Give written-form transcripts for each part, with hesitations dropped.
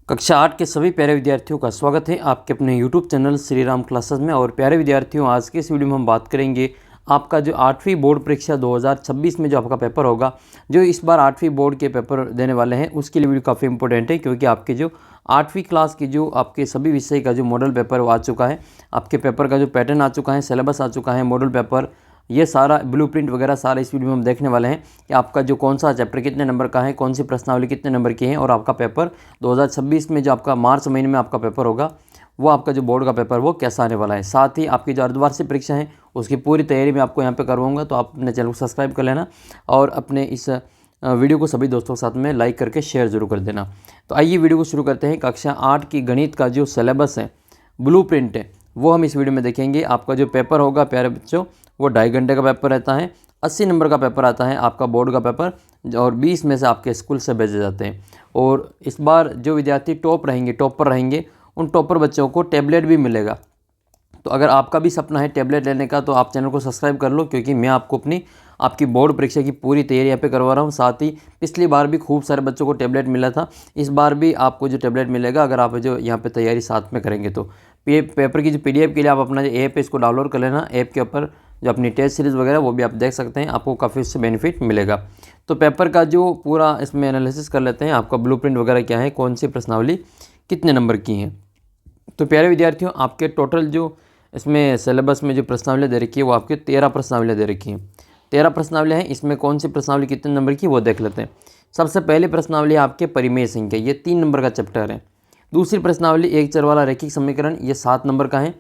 कक्षा 8 के सभी प्यारे विद्यार्थियों का स्वागत है आपके अपने YouTube channel Shri Ram classes में। और प्यारे विद्यार्थियों, आज के इस वीडियो में हम बात करेंगे आपका जो 8वीं बोर्ड परीक्षा 2026 में जो आपका पेपर होगा, जो इस बार 8वीं बोर्ड के पेपर देने वाले हैं, उसके लिए वीडियो काफ़ी इंपॉर्टेंट है। क्योंकि आपके जो 8वीं क्लास की जो आपके सभी विषय का जो मॉडल पेपर वो आ चुका है, आपके पेपर का जो पैटर्न आ चुका है, सिलेबस आ चुका है, मॉडल पेपर, ये सारा ब्लूप्रिंट वगैरह सारा इस वीडियो में हम देखने वाले हैं कि आपका जो कौन सा चैप्टर कितने नंबर का है, कौन सी प्रश्नावली कितने नंबर की है, और आपका पेपर 2026 में जो आपका मार्च महीने में आपका पेपर होगा वो आपका जो बोर्ड का पेपर वो कैसा आने वाला है। साथ ही आपकी जो अर्धवार्षिक परीक्षा है उसकी पूरी तैयारी मैं आपको यहाँ पे करवाऊँगा, तो आप अपने चैनल को सब्सक्राइब कर लेना और अपने इस वीडियो को सभी दोस्तों के साथ में लाइक करके शेयर जरूर कर देना। तो आइए वीडियो को शुरू करते हैं। कक्षा 8 की गणित का जो सिलेबस है, ब्लूप्रिंट है, वो हम इस वीडियो में देखेंगे। आपका जो पेपर होगा प्यारे बच्चों, वो 2.5 घंटे का पेपर रहता है। 80 नंबर का पेपर आता है आपका बोर्ड का पेपर, और 20 में से आपके स्कूल से भेजे जाते हैं। और इस बार जो विद्यार्थी टॉपर रहेंगे, उन टॉपर बच्चों को टैबलेट भी मिलेगा। तो अगर आपका भी सपना है टैबलेट लेने का, तो आप चैनल को सब्सक्राइब कर लो, क्योंकि मैं आपको आपकी बोर्ड परीक्षा की पूरी तैयारी यहाँ पे करवा रहा हूँ। साथ ही पिछली बार भी खूब सारे बच्चों को टैबलेट मिला था, इस बार भी आपको जो टैबलेट मिलेगा अगर आप जो यहाँ पे तैयारी साथ में करेंगे। तो पेपर की जो PDF के लिए आप अपना जो ऐप है इसको डाउनलोड कर लेना। ऐप के ऊपर जो अपनी टेस्ट सीरीज़ वगैरह वो भी आप देख सकते हैं, आपको काफ़ी उससे बेनिफिट मिलेगा। तो पेपर का जो पूरा इसमें एनालिसिस कर लेते हैं, आपका ब्लूप्रिंट वगैरह क्या है, कौन सी प्रश्नावली कितने नंबर की हैं। तो प्यारे विद्यार्थियों, आपके टोटल जो इसमें सिलेबस में जो प्रश्नावली दे रखी है वो आपके 13 प्रश्नावलियाँ दे रखी हैं। 13 प्रश्नावलियाँ हैं, इसमें कौन सी प्रश्नावली कितने नंबर की वो देख लेते हैं। सबसे पहली प्रश्नावली आपके परिमेय संख्या, ये 3 नंबर का चैप्टर है। दूसरी प्रश्नावली एक चर वाला रैखिक समीकरण, ये 7 नंबर का है।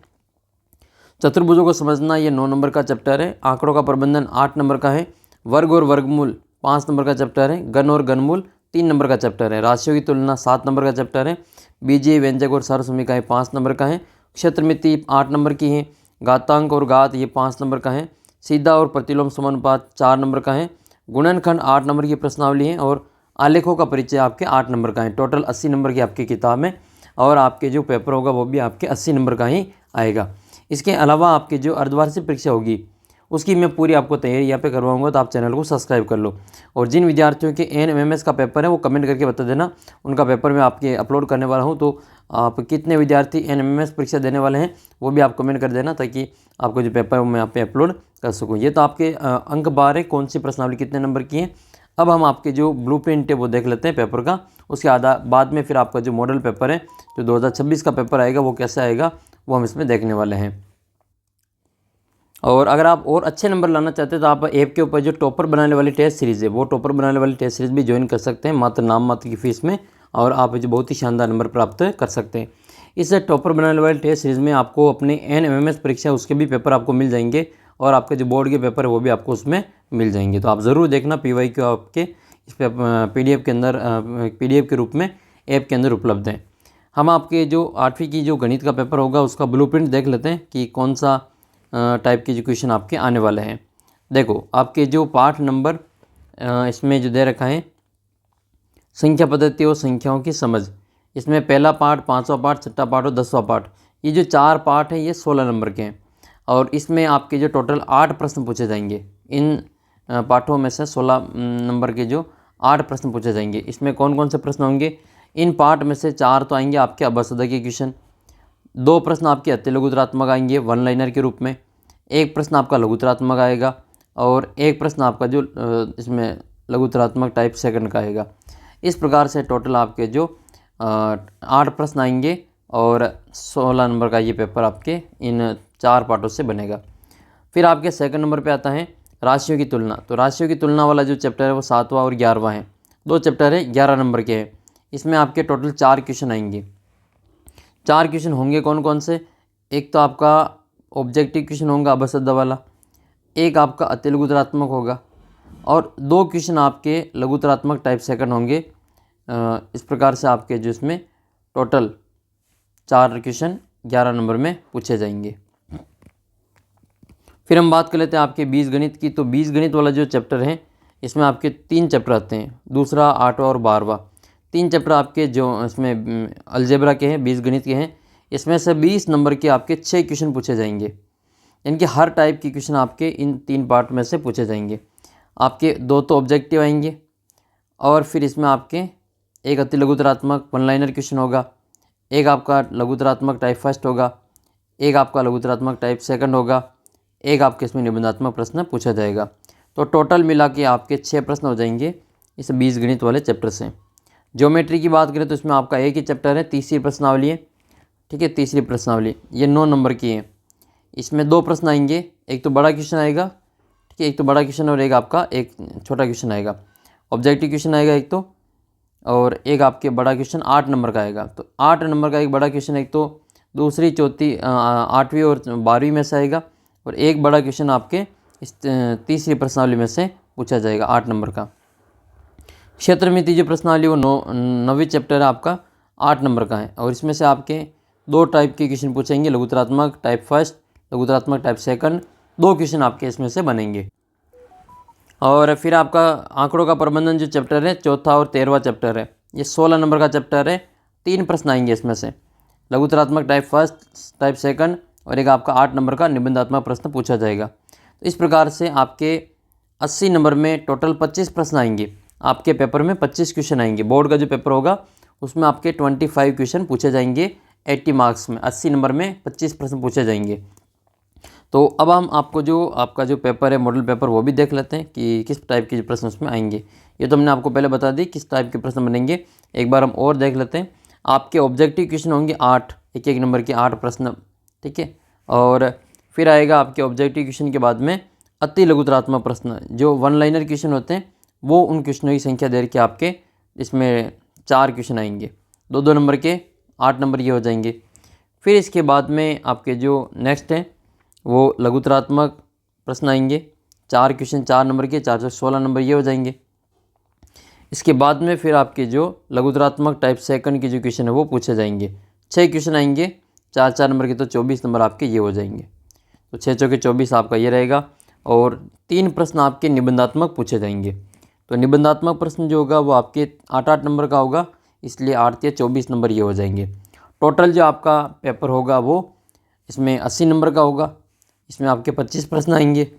चतुर्भुजों को समझना, ये 9 नंबर का चैप्टर है। आंकड़ों का प्रबंधन 8 नंबर का है। वर्ग और वर्गमूल 5 नंबर का चैप्टर है। घन और घनमूल 3 नंबर का चैप्टर है। राशियों की तुलना 7 नंबर का चैप्टर है। बीजीय व्यंजक और सार्वसमीकाएं 5 नंबर का है। क्षेत्रमिति 8 नंबर की है। घातांक और घात ये 5 नंबर का है। सीधा और प्रतिलोम समानुपात 4 नंबर का है। गुणनखंड 8 नंबर की प्रश्नावली है। और आलेखों का परिचय आपके 8 नंबर का है। टोटल 80 नंबर की आपकी किताब है, और आपके जो पेपर होगा वो भी आपके 80 नंबर का ही आएगा। इसके अलावा आपकी जो अर्धवार्षिक परीक्षा होगी उसकी मैं पूरी आपको तैयारी यहाँ पे करवाऊंगा, तो आप चैनल को सब्सक्राइब कर लो। और जिन विद्यार्थियों के NMMS का पेपर है वो कमेंट करके बता देना, उनका पेपर मैं आपके अपलोड करने वाला हूँ। तो आप कितने विद्यार्थी NMMS परीक्षा देने वाले हैं वो भी आप कमेंट कर देना, ताकि आपको जो पेपर है मैं यहाँ पे अपलोड कर सकूँ। ये तो आपके अंक 12 है, कौन सी प्रश्नावली कितने नंबर की है। अब हम आपके जो ब्लूप्रिंट है वो देख लेते हैं पेपर का। उसके बाद में फिर आपका जो मॉडल पेपर है, जो 2026 का पेपर आएगा वो कैसे आएगा वो हम इसमें देखने वाले हैं। और अगर आप और अच्छे नंबर लाना चाहते हैं तो आप ऐप के ऊपर जो टॉपर बनाने वाली टेस्ट सीरीज़ है, वो टॉपर बनाने वाली टेस्ट सीरीज़ भी ज्वाइन कर सकते हैं नाम मात्र की फ़ीस में, और आप जो बहुत ही शानदार नंबर प्राप्त कर सकते हैं। इस टॉपर बनाने वाली टेस्ट सीरीज़ में आपको अपने NMMS परीक्षा उसके भी पेपर आपको मिल जाएंगे, और आपके जो बोर्ड के पेपर है वो भी आपको उसमें मिल जाएंगे। तो आप ज़रूर देखना, PYQ आपके इस PDF के अंदर PDF के रूप में ऐप के अंदर उपलब्ध है। हम आपके जो 8वीं की जो गणित का पेपर होगा उसका ब्लूप्रिंट देख लेते हैं कि कौन सा टाइप के जो क्वेश्चन आपके आने वाले हैं। देखो, आपके जो पाठ नंबर इसमें जो दे रखा है, संख्या पद्धति और संख्याओं की समझ, इसमें पहला पाठ, 5वां पाठ, छठा पाठ और 10वां पाठ, ये जो 4 पाठ हैं ये 16 नंबर के हैं। और इसमें आपके जो टोटल 8 प्रश्न पूछे जाएंगे। इन पाठों में से 16 नंबर के जो 8 प्रश्न पूछे जाएंगे। इसमें कौन कौन से प्रश्न होंगे, इन पाठ में से 4 तो आएंगे आपके अभ्यासोदय के क्वेश्चन, 2 प्रश्न आपके अति लघुतरात्मक आएंगे 1 लाइनर के रूप में, 1 प्रश्न आपका लघुतरात्मक आएगा, और 1 प्रश्न आपका जो इसमें लघुतरात्मक टाइप सेकंड का आएगा। इस प्रकार से टोटल आपके जो 8 प्रश्न आएंगे, और 16 नंबर का ये पेपर आपके इन 4 पार्टों से बनेगा। फिर आपके सेकंड नंबर पे आता है राशियों की तुलना। तो राशियों की तुलना वाला जो चैप्टर है वो 7वां और 11वां है। 2 चैप्टर है, 11 नंबर के हैं। इसमें आपके टोटल 4 क्वेश्चन आएंगे। 4 क्वेश्चन होंगे कौन कौन से, एक तो आपका ऑब्जेक्टिव क्वेश्चन होगा अभ्यासोदय वाला, एक आपका अति लघुतरात्मक होगा, और 2 क्वेश्चन आपके लघुतरात्मक टाइप सेकंड होंगे। इस प्रकार से आपके जो इसमें टोटल 4 क्वेश्चन 11 नंबर में पूछे जाएंगे। फिर हम बात कर लेते हैं आपके बीजगणित की। तो बीजगणित वाला जो चैप्टर है इसमें आपके 3 चैप्टर आते हैं, दूसरा, 8वां और 12वां। 3 चैप्टर आपके जो इसमें अलजेब्रा के हैं, बीजगणित के हैं। इसमें से 20 नंबर के आपके 6 क्वेश्चन पूछे जाएंगे। इनके हर टाइप के क्वेश्चन आपके इन 3 पार्ट में से पूछे जाएंगे। आपके 2 तो ऑब्जेक्टिव आएंगे, और फिर इसमें आपके एक अति लघुतरात्मक वन लाइनर क्वेश्चन होगा, एक आपका लघुतरात्मक टाइप फर्स्ट होगा, एक आपका लघुतरात्मक टाइप सेकंड होगा, एक आपके इसमें निबंधात्मक प्रश्न पूछा जाएगा। तो टोटल मिला के आपके 6 प्रश्न हो जाएंगे इस बीज गणित वाले चैप्टर से। ज्योमेट्री की बात करें तो इसमें आपका एक ही चैप्टर है, तीसरी प्रश्नावली है, ठीक है, तीसरी प्रश्नावली ये 9 नंबर की है। इसमें 2 प्रश्न आएंगे, एक तो बड़ा क्वेश्चन आएगा, ठीक है, एक तो बड़ा क्वेश्चन और एक आपका एक छोटा क्वेश्चन आएगा। ऑब्जेक्टिव क्वेश्चन आएगा एक तो, और एक आपके बड़ा क्वेश्चन 8 नंबर का आएगा। तो 8 नंबर का एक बड़ा क्वेश्चन एक तो दूसरी चौथी 8वीं और 12वीं में से आएगा, और एक बड़ा क्वेश्चन आपके इस तीसरी प्रश्नावली में से पूछा जाएगा 8 नंबर का। क्षेत्र में तीसरी प्रश्नावली वो 9वीं चैप्टर है आपका, 8 नंबर का है, और इसमें से आपके 2 टाइप के क्वेश्चन पूछेंगे, लघुतरात्मक टाइप फर्स्ट, लघुतरात्मक टाइप सेकंड, 2 क्वेश्चन आपके इसमें से बनेंगे। और फिर आपका आंकड़ों का प्रबंधन जो चैप्टर है, चौथा और 13वां चैप्टर है, ये 16 नंबर का चैप्टर है। 3 प्रश्न आएंगे इसमें से, लघुतरात्मक टाइप फर्स्ट, टाइप सेकंड, और एक आपका 8 नंबर का निबंधात्मक प्रश्न पूछा जाएगा। तो इस प्रकार से आपके 80 नंबर में टोटल 25 प्रश्न आएंगे। आपके पेपर में 25 क्वेश्चन आएंगे। बोर्ड का जो पेपर होगा उसमें आपके 25 क्वेश्चन पूछे जाएंगे 80 मार्क्स में। 80 नंबर में 25 प्रश्न पूछे जाएंगे। तो अब हम आपको जो आपका जो पेपर है मॉडल पेपर वो भी देख लेते हैं कि किस टाइप के प्रश्न उसमें आएंगे। ये तो हमने आपको पहले बता दी किस टाइप के प्रश्न बनेंगे, एक बार हम और देख लेते हैं। आपके ऑब्जेक्टिव क्वेश्चन होंगे 8, एक नंबर के 8 प्रश्न, ठीक है। और फिर आएगा आपके ऑब्जेक्टिव क्वेश्चन के बाद में अति लघुतरात्मक प्रश्न, जो वन लाइनर क्वेश्चन होते हैं, वो उन क्वेश्चनों की संख्या दे के आपके इसमें 4 क्वेश्चन आएंगे, 2-2 नंबर के 8 नंबर ये हो जाएंगे। फिर इसके बाद में आपके जो नेक्स्ट हैं वो लघुतरात्मक प्रश्न आएंगे, 4 क्वेश्चन 4 नंबर के, 4 से 16 नंबर ये हो जाएंगे। इसके बाद में फिर आपके जो लघुतरात्मक टाइप सेकंड के जो क्वेश्चन है वो पूछे जाएंगे, 6 क्वेश्चन आएंगे, 4-4 नंबर के, तो 24 नंबर आपके ये हो जाएंगे। तो 6 चौके 24 आपका ये रहेगा। और 3 प्रश्न आपके निबंधात्मक पूछे जाएंगे। तो निबंधात्मक प्रश्न जो होगा वो आपके 8-8 नंबर का होगा, इसलिए 8 या 24 नंबर ये हो जाएंगे। टोटल जो आपका पेपर होगा वो इसमें 80 नंबर का होगा। इसमें आपके 25 प्रश्न आएंगे,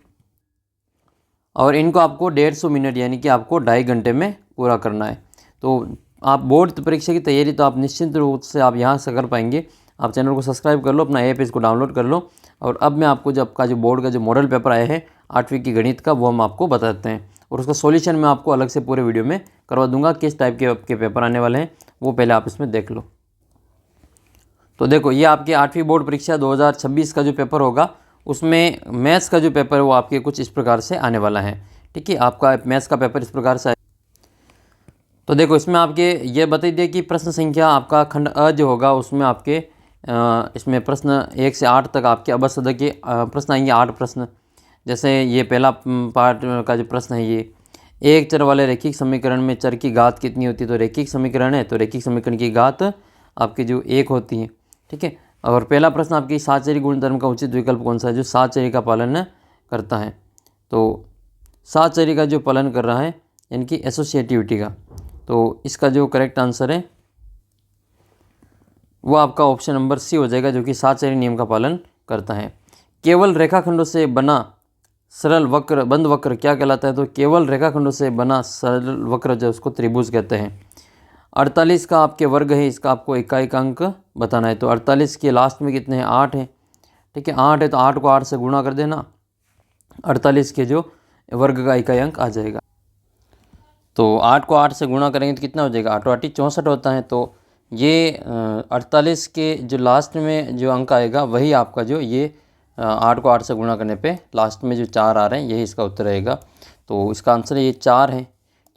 और इनको आपको 150 मिनट यानी कि आपको 2.5 घंटे में पूरा करना है। तो आप बोर्ड परीक्षा की तैयारी तो आप निश्चित रूप से आप यहाँ से कर पाएंगे। आप चैनल को सब्सक्राइब कर लो, अपना ऐप इसको डाउनलोड कर लो। और अब मैं आपको जो आपका जो बोर्ड का जो मॉडल पेपर आया है 8वीं की गणित का, वो हम आपको बताते हैं, और उसका सॉल्यूशन मैं आपको अलग से पूरे वीडियो में करवा दूंगा। किस टाइप के आपके पेपर आने वाले हैं वो पहले आप इसमें देख लो। तो देखो, ये आपके 8वीं बोर्ड परीक्षा 2026 का जो पेपर होगा उसमें मैथ्स का जो पेपर है वो आपके कुछ इस प्रकार से आने वाला है, ठीक है। आपका मैथ्स का पेपर इस प्रकार से। तो देखो, इसमें आपके ये बता दिए कि प्रश्न संख्या आपका खंड अ जो होगा उसमें आपके इसमें प्रश्न 1 से 8 तक आपके अबसद के प्रश्न आएंगे, 8 प्रश्न। जैसे ये पहला पार्ट का जो प्रश्न है, ये एक चर वाले रैखिक समीकरण में चर की घात कितनी होती है। तो रैखिक समीकरण है तो रैखिक समीकरण की घात आपकी जो 1 होती है, ठीक है। और पहला प्रश्न आपकी सातचरी गुणधर्म का उचित विकल्प कौन सा है, जो सातचरी का पालन करता है। तो सातचरी का जो पालन कर रहा है यानी कि एसोसिएटिविटी का, तो इसका जो करेक्ट आंसर है वो आपका ऑप्शन नंबर सी हो जाएगा, जो कि सातचरी नियम का पालन करता है। केवल रेखाखंडों से बना सरल वक्र, बंद वक्र क्या कहलाता है। तो केवल रेखाखंडों से बना सरल वक्र जो उसको त्रिभुज कहते हैं। 48 का आपके वर्ग है, इसका आपको इकाई अंक बताना है। तो 48 के लास्ट में कितने हैं, 8 है, ठीक है। 8 है तो 8 को 8 से गुणा कर देना, 48 के जो वर्ग का इकाई अंक आ जाएगा। तो 8 को 8 से गुणा करेंगे तो कितना हो जाएगा, 8 8 64 होता है। तो ये 48 के जो लास्ट में जो अंक आएगा वही आपका जो ये 8 को 8 से गुणा करने पे लास्ट में जो 4 आ रहे हैं यही इसका उत्तर रहेगा। तो इसका आंसर ये 4 है।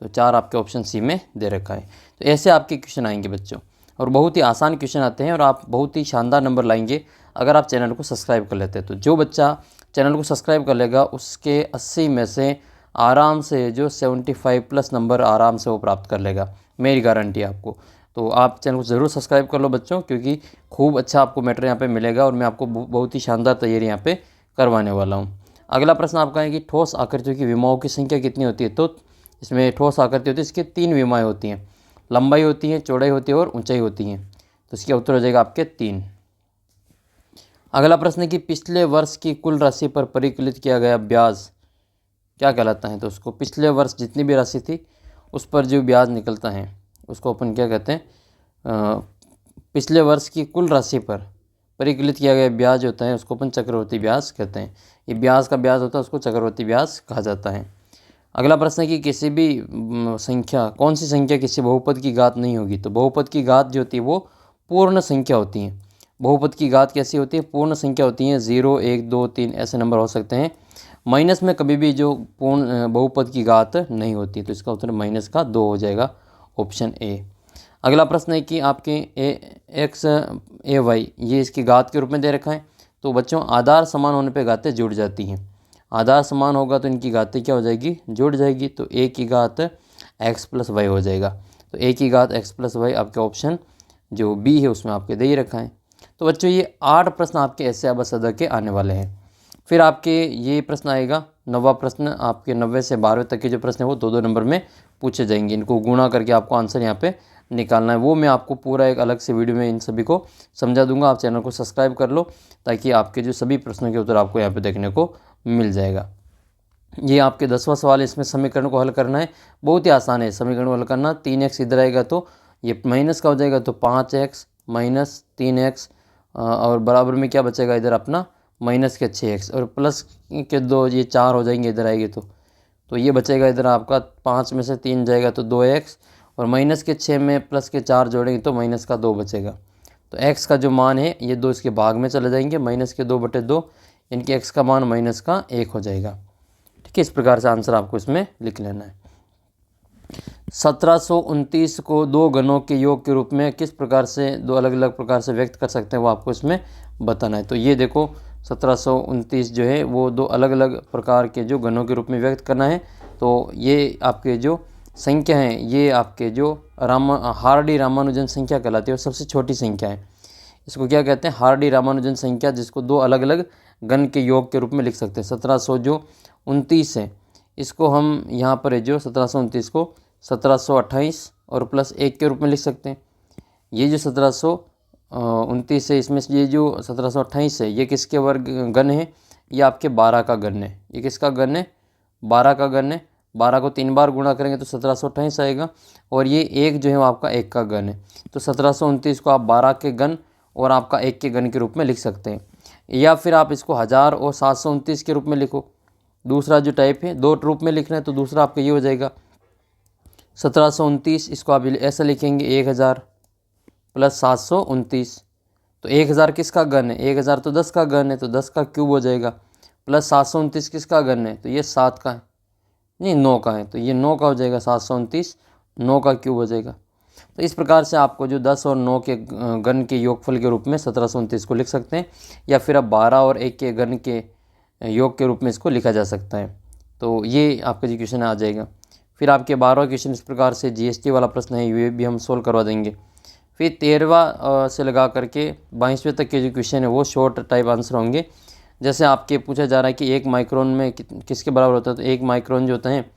तो 4 आपके ऑप्शन सी में दे रखा है। तो ऐसे आपके क्वेश्चन आएंगे बच्चों, और बहुत ही आसान क्वेश्चन आते हैं, और आप बहुत ही शानदार नंबर लाएंगे अगर आप चैनल को सब्सक्राइब कर लेते हैं। तो जो बच्चा चैनल को सब्सक्राइब कर लेगा उसके 80 में से आराम से जो 75 प्लस नंबर आराम से वो प्राप्त कर लेगा, मेरी गारंटी है आपको। तो आप चैनल को ज़रूर सब्सक्राइब कर लो बच्चों, क्योंकि खूब अच्छा आपको मैटर यहाँ पे मिलेगा, और मैं आपको बहुत ही शानदार तैयारी यहाँ पे करवाने वाला हूँ। अगला प्रश्न आपका है कि ठोस आकृतियों की विमाओं की संख्या कितनी होती है। तो इसमें ठोस आकृति होती है, इसके 3 विमाएँ होती हैं, लंबाई होती है, चौड़ाई होती है और ऊंचाई होती है। तो इसका उत्तर हो जाएगा आपके 3। अगला प्रश्न है कि पिछले वर्ष की कुल राशि पर परिकलित किया गया ब्याज क्या कहलाता है। तो उसको पिछले वर्ष जितनी भी राशि थी उस पर जो ब्याज निकलता है उसको अपन क्या कहते हैं, पिछले वर्ष की कुल राशि पर परिकलित किया गया ब्याज होता है, उसको अपन चक्रवर्ती ब्याज कहते हैं। ये ब्याज का ब्याज होता है, उसको चक्रवर्ती ब्याज कहा जाता है। अगला प्रश्न है कि किसी भी संख्या, कौन सी संख्या किसी बहुपद की घात नहीं होगी? तो बहुपद की घात जो होती है वो पूर्ण संख्या होती है। बहुपद की घात कैसी होती है? पूर्ण संख्या होती है। 0, 1, 2, 3 ऐसे नंबर हो सकते हैं। माइनस में कभी भी जो पूर्ण बहुपद की घात नहीं होती, तो इसका उत्तर माइनस का 2 हो जाएगा, ऑप्शन ए। अगला प्रश्न है कि आपके एक्स ए वाई ये इसकी घात के रूप में दे रखा है। तो बच्चों आधार समान होने पे घातें जुड़ जाती हैं। आधार समान होगा तो इनकी घातें क्या हो जाएगी? जुड़ जाएगी। तो ए की घात एक्स प्लस वाई हो जाएगा। तो ए की घात एक्स प्लस वाई आपका ऑप्शन जो बी है उसमें आपके दे ही रखा है। तो बच्चों ये 8 प्रश्न आपके ऐसे अबसदा के आने वाले हैं। फिर आपके ये प्रश्न आएगा 9वां प्रश्न, आपके 90 से 12वें तक के जो प्रश्न है वो 2-2 नंबर में पूछे जाएंगे। इनको गुणा करके आपको आंसर यहाँ पे निकालना है। वो मैं आपको पूरा एक अलग से वीडियो में इन सभी को समझा दूंगा। आप चैनल को सब्सक्राइब कर लो ताकि आपके जो सभी प्रश्नों के उत्तर आपको यहाँ पे देखने को मिल जाएगा। ये आपके 10वां सवाल है, इसमें समीकरण को हल करना है। बहुत ही आसान है समीकरण को हल करना। 3x इधर आएगा तो ये माइनस का हो जाएगा, तो 5x माइनस 3x और बराबर में क्या बचेगा इधर अपना माइनस के 6x और प्लस के 2, ये 4 हो जाएंगे इधर आएंगे तो ये बचेगा इधर आपका 5 में से 3 जाएगा तो 2x और माइनस के 6 में प्लस के 4 जोड़ेंगे तो माइनस का 2 बचेगा। तो x का जो मान है ये 2 इसके भाग में चले जाएंगे, माइनस के 2/2 इनके x का मान माइनस का 1 हो जाएगा। ठीक है, इस प्रकार से आंसर आपको इसमें लिख लेना है। 1729 को 2 घनों के योग के रूप में किस प्रकार से 2 अलग अलग प्रकार से व्यक्त कर सकते हैं वो आपको इसमें बताना है। तो ये देखो 1729 जो है वो 2 अलग अलग प्रकार के जो घनों के रूप में व्यक्त करना है। तो ये आपके जो संख्या हैं ये आपके जो हार्डी रामानुजन संख्या कहलाती है और सबसे छोटी संख्या है। इसको क्या कहते हैं? हार्डी रामानुजन संख्या, जिसको 2 अलग अलग घन के योग के रूप में लिख सकते हैं। 1729 है, इसको हम यहाँ पर है जो 1729 को 1728 और प्लस 1 के रूप में लिख सकते हैं। ये जो 1729 है इसमें ये जो 1728 है ये किसके वर्ग घन है? ये आपके 12 का घन है। ये किसका घन है? 12 का घन है। 12 को 3 बार गुणा करेंगे तो 1728 आएगा और ये 1 जो है वो आपका 1 का घन है। तो 1729 को आप 12 के घन और आपका 1 के घन के रूप में लिख सकते हैं। या फिर आप इसको 1000 और 729 के रूप में लिखो। दूसरा जो टाइप है 2 रूप में लिखना है तो दूसरा आपका ये हो जाएगा 1729, इसको आप ऐसा लिखेंगे 1000 प्लस 729। तो 1000 किसका घन है? 1000 तो 10 का घन है तो 10 का क्यूब हो जाएगा। प्लस 729 किसका घन है? तो ये 7 का है, नहीं 9 का है, तो ये 9 का हो जाएगा। 729 9 का क्यूब हो जाएगा। तो इस प्रकार से आपको जो 10 और 9 के घन के योगफल के रूप में 1729 को लिख सकते हैं, या फिर अब 12 और 1 के घन के योग के रूप में इसको लिखा जा सकता है। तो ये आपका जो क्वेश्चन आ जाएगा। फिर आपके 12वां क्वेश्चन इस प्रकार से जीएसटी वाला प्रश्न है, ये भी हम सोल्व करवा देंगे। फिर 13वां से लगा करके 22वें तक के जो क्वेश्चन है वो शॉर्ट टाइप आंसर होंगे। जैसे आपके पूछा जा रहा है कि 1 माइक्रोन में किसके बराबर होता है? तो 1 माइक्रोन जो होता है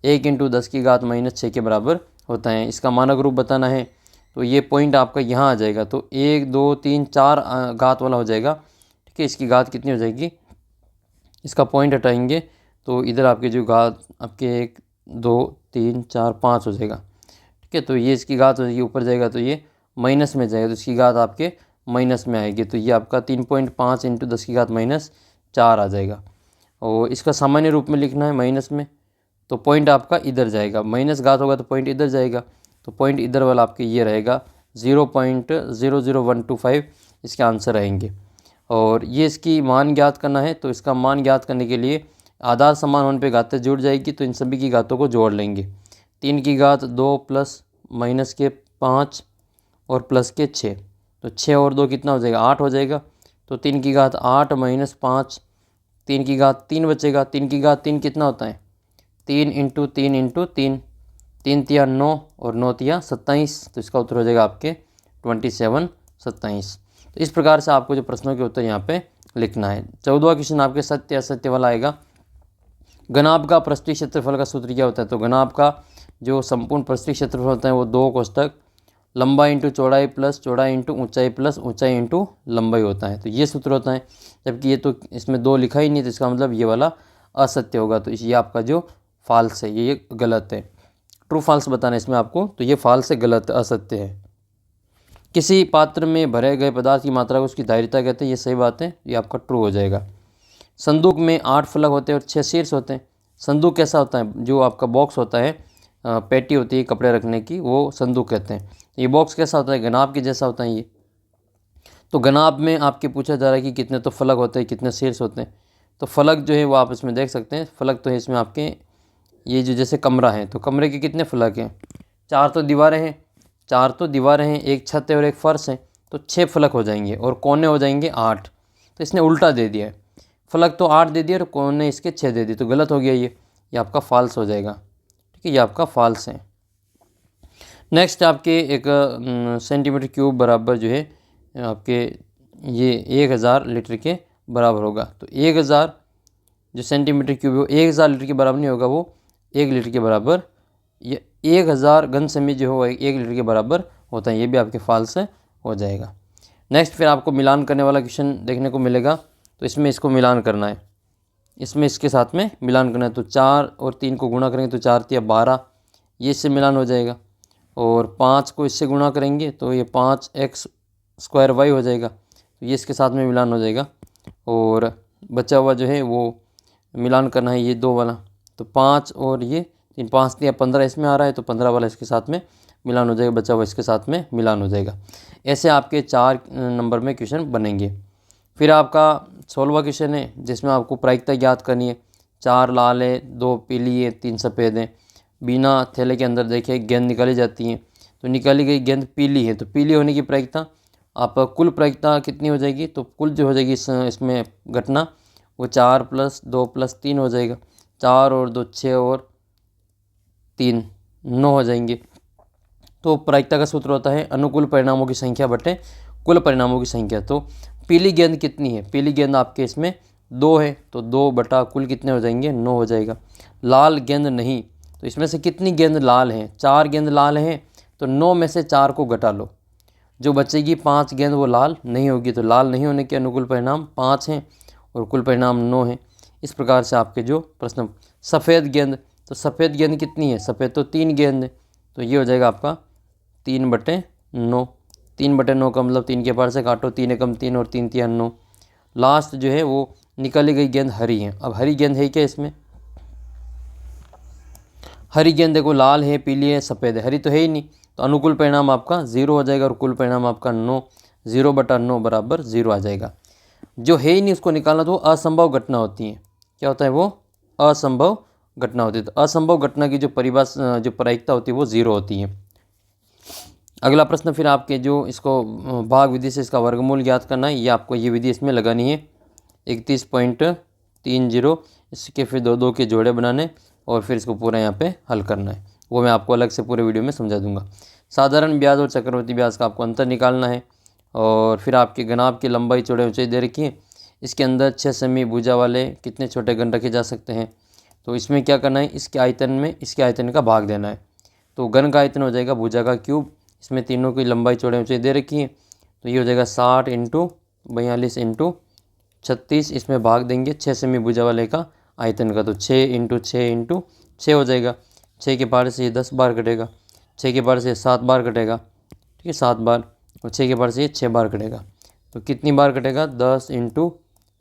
1 × 10⁻⁻6 के बराबर होता है। इसका मानक रूप बताना है तो ये पॉइंट आपका यहाँ आ जाएगा। तो 1 2 3 4 घात वाला हो जाएगा। ठीक है, इसकी घात कितनी हो जाएगी? इसका पॉइंट हटाएंगे तो इधर आपके जो घात आपके 1 2 3 4 5 हो जाएगा। ठीक है, तो ये इसकी घात हो जाएगी, ऊपर जाएगा तो ये माइनस में जाएगा, तो इसकी घात आपके माइनस में आएगी। तो ये आपका 3.5 × 10⁻⁻4 आ जाएगा। और इसका सामान्य रूप में लिखना है माइनस में, तो पॉइंट आपका इधर जाएगा। माइनस घात होगा तो पॉइंट इधर जाएगा, तो पॉइंट इधर वाला आपके ये रहेगा 0.00125 इसके आंसर रहेंगे। और ये इसकी मान ज्ञात करना है, तो इसका मान ज्ञात करने के लिए आधार समान होने पे घातें जुड़ जाएगी, तो इन सभी की घातों को जोड़ लेंगे। 3 की घात 2 प्लस माइनस के 5 और प्लस के 6, तो 6 और 2 कितना हो जाएगा? 8 हो जाएगा। तो 3 की घात 8 माइनस 5, 3 की घात 3 बचेगा। 3 की घात 3 कितना होता है? 3 × 3 × 3, 3 तिया 9 और 9 तिया 27, तो इसका उत्तर हो जाएगा आपके 27 तो इस प्रकार से आपको जो प्रश्नों के उत्तर यहाँ पे लिखना है। 14वां क्वेश्चन आपके सत्य असत्य वाला आएगा। घनाभ का पृष्ठीय क्षेत्रफल का सूत्र क्या होता है? तो घनाभ का जो संपूर्ण पृष्ठीय क्षेत्रफल होता है वो 2 कोष्ठक लंबाई × चौड़ाई प्लस चौड़ाई × ऊंचाई प्लस ऊंचाई × लंबाई होता है। तो ये सूत्र होता है, जबकि ये तो इसमें 2 लिखा ही नहीं, तो इसका मतलब ये वाला असत्य होगा। तो ये आपका जो फाल्स है, ये गलत है। ट्रू फॉल्स बताना है इसमें आपको, तो ये फॉल्स है, गलत, असत्य है। किसी पात्र में भरे गए पदार्थ की मात्रा को उसकी धारिता कहते हैं, ये सही बात है, ये आपका ट्रू हो जाएगा। संदूक में 8 फलक होते हैं और 6 शीर्ष होते हैं। संदूक कैसा होता है? जो आपका बॉक्स होता है, पेटी होती है कपड़े रखने की, वो संदूक कहते हैं। ये बॉक्स कैसा होता है? गनाब के जैसा होता है ये। तो गनाब में आपके पूछा जा रहा है कि कितने तो फलक होते हैं, कितने शीर्ष होते हैं। तो फलक जो है वो आप इसमें देख सकते हैं। फलक तो है इसमें आपके, ये जो जैसे कमरा है तो कमरे के कितने फलक हैं? 4 तो दीवारें हैं, 4 तो दीवारें हैं, एक छत है और एक फर्श है, तो 6 फलक हो जाएंगे और कोने हो जाएंगे 8। तो इसने उल्टा दे दिया है, फलक तो 8 दे दिया और कोने इसके 6 दे दिए, तो गलत हो गया ये आपका फॉल्स हो जाएगा। ठीक है, ये आपका फॉल्स है। नेक्स्ट आपके 1 सेंटीमीटर क्यूब बराबर जो है आपके ये 1000 लीटर के बराबर होगा। तो 1000 जो सेंटीमीटर क्यूब है वो 1000 लीटर के बराबर नहीं होगा, वो 1 लीटर के बराबर, ये 1000 घन सेमी जो हो 1 लीटर के बराबर होता है, ये भी आपके फॉल्स हो जाएगा। नेक्स्ट फिर आपको मिलान करने वाला क्वेश्चन देखने को मिलेगा, तो इसमें इसको मिलान करना है, इसमें इसके साथ में मिलान करना है। तो 4 और 3 को गुणा करेंगे तो 4 तिया 12, ये इससे मिलान हो जाएगा। और 5 को इससे गुणा करेंगे तो ये 5x² y हो जाएगा, तो ये इसके साथ में मिलान हो जाएगा। और बचा हुआ जो है वो मिलान करना है, ये 2 वाला, तो 5 और ये 3, 5 तिया 15 इसमें आ रहा है, तो 15 वाला इसके साथ में मिलान हो जाएगा, बचा हुआ इसके साथ में मिलान हो जाएगा। ऐसे आपके 4 नंबर में क्वेश्चन बनेंगे। फिर आपका 16वां क्वेश्चन है जिसमें आपको प्रायिकता ज्ञात करनी है। 4 लाल है, 2 पीली है, 3 सफ़ेद है। बिना थैले के अंदर देखिए गेंद निकाली जाती है, तो निकाली गई गेंद पीली है, तो पीली होने की प्रायिकता, आप कुल प्रायिकता कितनी हो जाएगी? तो कुल जो हो जाएगी इसमें घटना वो 4 + 2 + 3 हो जाएगा। 4 और 2 6 और 3 9 हो जाएंगे। तो प्रायिकता का सूत्र होता है अनुकूल परिणामों की संख्या बटे कुल परिणामों की संख्या। तो पीली गेंद कितनी है? पीली गेंद आपके इसमें 2 है, तो 2 बटा कुल कितने हो जाएंगे? 9 हो जाएगा। लाल गेंद नहीं, तो इसमें से कितनी गेंद लाल हैं? 4 गेंद लाल हैं, तो 9 में से 4 को घटा लो, जो बचेगी 5 गेंद वो लाल नहीं होगी। तो लाल नहीं होने के अनुकूल परिणाम 5 हैं और कुल परिणाम 9 है। इस प्रकार से आपके जो प्रश्न। सफ़ेद गेंद, तो सफ़ेद गेंद कितनी है? सफ़ेद तो 3 गेंद है, तो ये हो जाएगा आपका 3/9। 3/9 का मतलब 3 के पार से काटो, 3 एकम 3 और 3 तिया 9। लास्ट जो है वो निकाली गई गेंद हरी है। अब हरी गेंद है क्या इसमें? हरी गेंद देखो लाल है, पीली है, सफ़ेद है, हरी तो है ही नहीं, तो अनुकूल परिणाम आपका 0 हो जाएगा और कुल परिणाम आपका 9। 0/9 बराबर 0 आ जाएगा। जो है ही नहीं उसको निकालना, तो असंभव घटना होती है। क्या होता है वो? असंभव घटना होती है। तो असंभव घटना की जो परिभाषा, जो प्रायिकता होती है वो 0 होती है। अगला प्रश्न फिर आपके जो इसको भाग विधि से इसका वर्गमूल ज्ञात करना है, ये आपको ये विधि इसमें लगानी है 31.30। इसके फिर 2 के जोड़े बनाने और फिर इसको पूरा यहाँ पे हल करना है, वो मैं आपको अलग से पूरे वीडियो में समझा दूंगा। साधारण ब्याज और चक्रवृद्धि ब्याज का आपको अंतर निकालना है। और फिर आपके घनाभ की लंबाई चौड़ाई ऊंचाई दे रखी है। इसके अंदर 6 सेमी भुजा वाले कितने छोटे घन रखे जा सकते हैं? तो इसमें क्या करना है, इसके आयतन में इसके आयतन का भाग देना है। तो घन का आयतन हो जाएगा भुजा का क्यूब, इसमें तीनों की लंबाई चौड़ाई ऊंचाई दे रखी है, तो ये हो जाएगा 60 × 42 × 36। इसमें भाग देंगे 6 सेमी भुजा वाले का आयतन का, तो 6 × 6 × 6 हो जाएगा। 6 के पार से ये 10 बार कटेगा, 6 के पार से 7 बार कटेगा, ठीक है 7 बार, और 6 के पार से ये 6 बार कटेगा। तो कितनी बार कटेगा? 10 ×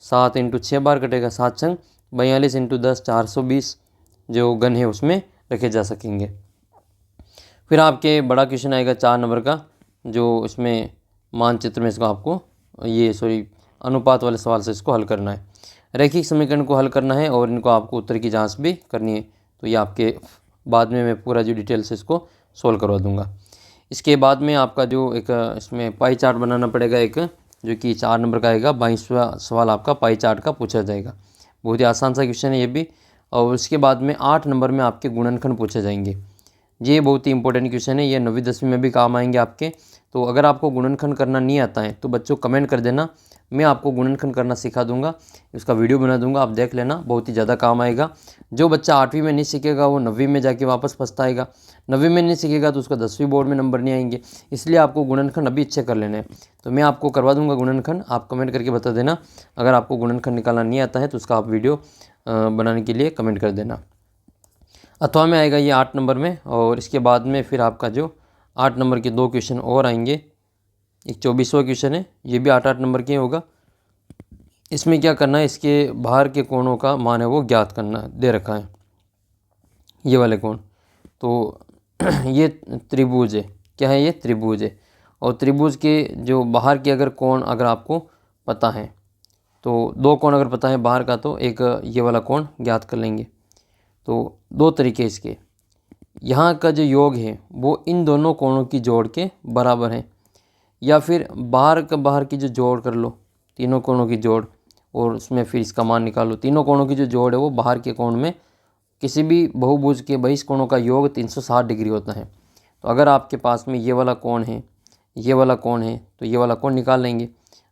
7 × 6 बार कटेगा। 7 छंग 42 × 10 420 जो घन है उसमें रखे जा सकेंगे। फिर आपके बड़ा क्वेश्चन आएगा 4 नंबर का, जो इसमें मानचित्र में इसको आपको अनुपात वाले सवाल से इसको हल करना है। रैखिक समीकरण को हल करना है और इनको आपको उत्तर की जांच भी करनी है। तो ये आपके बाद में मैं पूरा जो डिटेल से इसको सोल्व करवा दूंगा। इसके बाद में आपका जो एक इसमें पाई चार्ट बनाना पड़ेगा, एक जो कि 4 नंबर का आएगा। 22वां सवाल आपका पाई चार्ट का पूछा जाएगा। बहुत ही आसान सा क्वेश्चन है ये भी। और उसके बाद में 8 नंबर में आपके गुणनखंड पूछे जाएंगे। ये बहुत ही इंपॉर्टेंट क्वेश्चन है, ये 9वीं 10वीं में भी काम आएंगे आपके। तो अगर आपको गुणनखंड करना नहीं आता है तो बच्चों कमेंट कर देना, मैं आपको गुणनखंड करना सिखा दूंगा, उसका वीडियो बना दूंगा, आप देख लेना, बहुत ही ज़्यादा काम आएगा। जो बच्चा 8वीं में नहीं सीखेगा वो 9वीं में जाके वापस पछताएगा, 9वीं में नहीं सीखेगा तो उसका 10वीं बोर्ड में नंबर नहीं आएंगे। इसलिए आपको गुणनखंड अभी अच्छे कर लेने हैं। तो मैं आपको करवा दूंगा गुणनखंड, आप कमेंट करके बता देना। अगर आपको गुणनखंड निकालना नहीं आता है तो उसका आप वीडियो बनाने के लिए कमेंट कर देना। अथवा में आएगा ये 8 नंबर में, और इसके बाद में फिर आपका जो 8 नंबर के 2 क्वेश्चन और आएंगे। एक 24वां क्वेश्चन है, ये भी 8-8 नंबर के होगा। इसमें क्या करना है, इसके बाहर के कोणों का मान है वो ज्ञात करना दे रखा है, ये वाले कोण। तो ये त्रिभुज है, क्या है, ये त्रिभुज है। और त्रिभुज के जो बाहर के अगर कोण अगर आपको पता है, तो 2 कोण अगर पता है बाहर का, तो एक ये वाला कोण ज्ञात कर लेंगे। तो 2 तरीके इसके, यहाँ का जो योग है वो इन दोनों कोणों की जोड़ के बराबर है, या फिर बाहर की जो जोड़ कर लो, तीनों कोणों की जोड़, और उसमें फिर इसका मान निकालो। तीनों कोणों की जो जोड़ है वो बाहर के कोण में किसी भी बहुभुज के बहिष्कोणों का योग 360 डिग्री होता है। तो अगर आपके पास में ये वाला कोण है, ये वाला कोण है, तो ये वाला कोण निकाल लेंगे।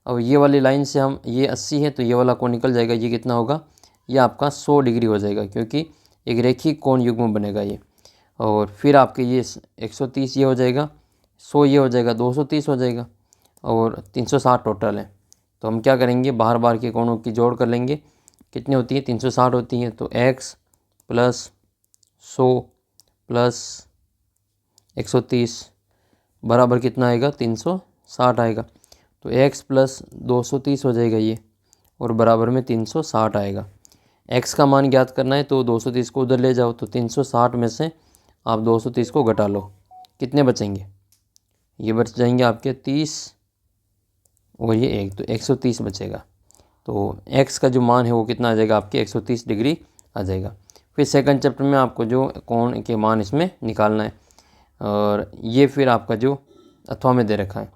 अब ये वाली लाइन से हम, ये 80 है तो ये वाला कोण निकल जाएगा, ये कितना होगा, ये आपका 100 डिग्री हो जाएगा, क्योंकि एक रेखिक कोण युग्म बनेगा ये। और फिर आपके ये 130 ये हो जाएगा, 100 ये हो जाएगा, 230 हो जाएगा, और 360 टोटल है। तो हम क्या करेंगे, बाहर के कोणों की जोड़ कर लेंगे। कितनी होती है, 360 होती है। तो x प्लस 100 प्लस 130 बराबर कितना आएगा, 360 आएगा। तो x प्लस 230 हो जाएगा ये, और बराबर में 360 आएगा। x का मान ज्ञात करना है, तो 230 को उधर ले जाओ, तो 360 में से आप 230 को घटा लो, कितने बचेंगे, ये बच जाएंगे आपके 30 और ये 1, तो 130 बचेगा। तो x का जो मान है वो कितना आ जाएगा आपके, 130 डिग्री आ जाएगा। फिर सेकंड चैप्टर में आपको जो कोण के मान इसमें निकालना है, और ये फिर आपका जो अथवा में दे रखा है,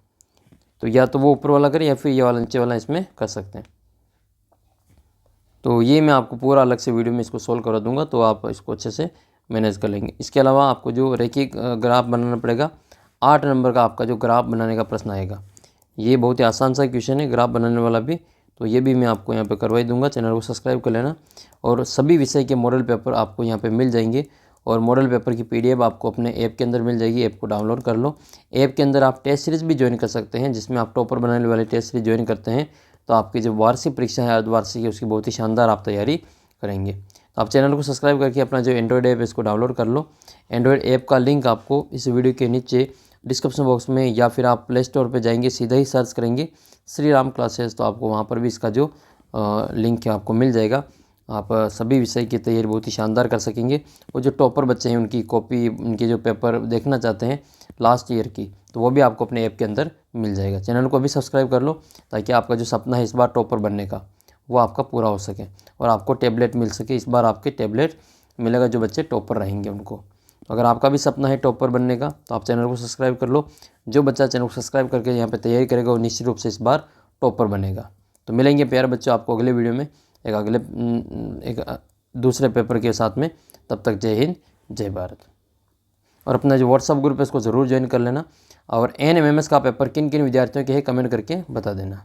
तो या तो वो ऊपर वाला करें या फिर ये वाला नीचे वाला इसमें कर सकते हैं। तो ये मैं आपको पूरा अलग से वीडियो में इसको सोल्व करा दूंगा, तो आप इसको अच्छे से मैनेज कर लेंगे। इसके अलावा आपको जो रेखिक ग्राफ बनाना पड़ेगा, 8 नंबर का आपका जो ग्राफ बनाने का प्रश्न आएगा, ये बहुत ही आसान सा क्वेश्चन है ग्राफ बनाने वाला भी, तो ये भी मैं आपको यहाँ पे करवाई दूंगा। चैनल को सब्सक्राइब कर लेना, और सभी विषय के मॉडल पेपर आपको यहाँ पे मिल जाएंगे, और मॉडल पेपर की PDF आपको अपने ऐप के अंदर मिल जाएगी। ऐप को डाउनलोड कर लो। ऐप के अंदर आप टेस्ट सीरीज़ भी ज्वाइन कर सकते हैं, जिसमें आप टॉपर बनाने वाले टेस्ट सीरीज ज्वाइन करते हैं, तो आपकी जो वार्षिक परीक्षा है, अर्धवार्षिक है, उसकी बहुत ही शानदार आप तैयारी करेंगे। तो आप चैनल को सब्सक्राइब करके अपना जो एंड्रॉयड ऐप है इसको डाउनलोड कर लो। एंड्रॉयड ऐप का लिंक आपको इस वीडियो के नीचे डिस्क्रिप्शन बॉक्स में, या फिर आप प्ले स्टोर पर जाएंगे, सीधा ही सर्च करेंगे श्री राम क्लासेस, तो आपको वहाँ पर भी इसका जो लिंक है आपको मिल जाएगा। आप सभी विषय की तैयारी बहुत ही शानदार कर सकेंगे। और जो टॉपर बच्चे हैं उनकी कॉपी, उनके जो पेपर देखना चाहते हैं लास्ट ईयर की, तो वो भी आपको अपने ऐप के अंदर मिल जाएगा। चैनल को भी सब्सक्राइब कर लो, ताकि आपका जो सपना है इस बार टॉपर बनने का, वो आपका पूरा हो सके, और आपको टैबलेट मिल सके। इस बार आपके टैबलेट मिलेगा जो बच्चे टॉपर रहेंगे उनको। अगर आपका भी सपना है टॉपर बनने का, तो आप चैनल को सब्सक्राइब कर लो। जो बच्चा चैनल को सब्सक्राइब करके यहाँ पे तैयारी करेगा, वो निश्चित रूप से इस बार टॉपर बनेगा। तो मिलेंगे प्यारे बच्चों आपको अगले वीडियो में, एक दूसरे पेपर के साथ में। तब तक जय हिंद, जय भारत। और अपना जो व्हाट्सअप ग्रुप है इसको ज़रूर ज्वाइन कर लेना। और NMMS का पेपर किन किन विद्यार्थियों के है कमेंट करके बता देना।